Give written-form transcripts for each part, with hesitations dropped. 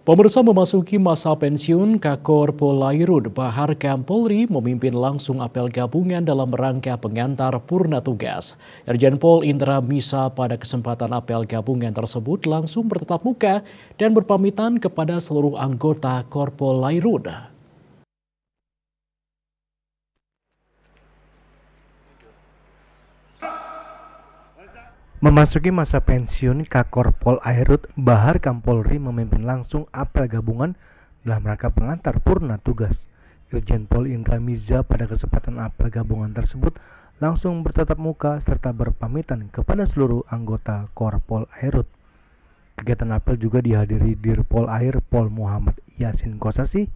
Pemirsa, memasuki masa pensiun, Kakor Polairut Bahar Kampolri memimpin langsung apel gabungan dalam rangka pengantar purna tugas. Irjen Pol Indra Misa pada kesempatan apel gabungan tersebut langsung bertatap muka dan berpamitan kepada seluruh anggota Korpolairut. Memasuki masa pensiun, Kakor Polairut Bahar Kampolri memimpin langsung apel gabungan dalam rangka pengantar purna tugas. Irjen Pol Indra Miza pada kesempatan apel gabungan tersebut langsung bertatap muka serta berpamitan kepada seluruh anggota Korpol Airut. Kegiatan apel juga dihadiri Dirpol Air Pol Muhammad Yasin Kosasi,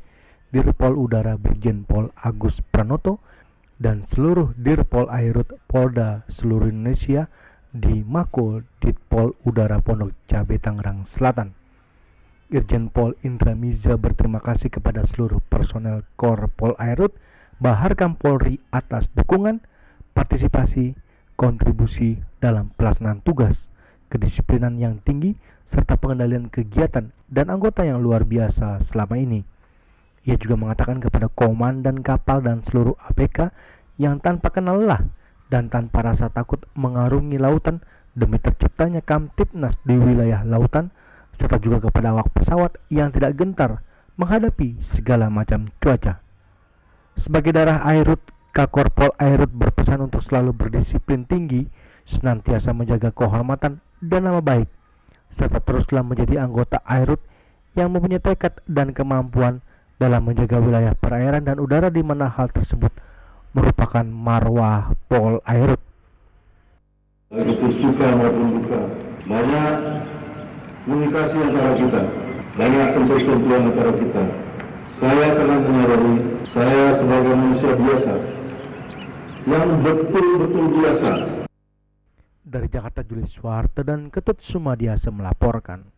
Dirpol Udara Brigjen Pol Agus Pranoto, dan seluruh Dirpol Airut Polda seluruh Indonesia di Mako Ditpol Udara Pondok Cabe Tangerang Selatan. Irjen Pol Indra Miza berterima kasih kepada seluruh personel Korpol Airut Bahar Kampolri atas dukungan, partisipasi, kontribusi dalam pelaksanaan tugas, kedisiplinan yang tinggi, serta pengendalian kegiatan dan anggota yang luar biasa selama ini. Ia juga mengatakan kepada komandan kapal dan seluruh ABK yang tanpa kenal lelah dan tanpa rasa takut mengarungi lautan demi terciptanya Kamtipnas di wilayah lautan, serta juga kepada awak pesawat yang tidak gentar menghadapi segala macam cuaca. Sebagai darah Airut, Kakor Pol Airut berpesan untuk selalu berdisiplin tinggi, senantiasa menjaga kehormatan dan nama baik, serta teruslah menjadi anggota Airut yang mempunyai tekad dan kemampuan dalam menjaga wilayah perairan dan udara di mana hal tersebut merupakan marwah Pol Airut. Itu suka maupun duka, banyak komunikasi antara kita, banyak sentuh-sentuhan antara kita. Saya sangat menyadari, saya sebagai manusia biasa, yang betul-betul biasa. Dari Jakarta, Julius Suharto dan Ketut Sumadiasa melaporkan.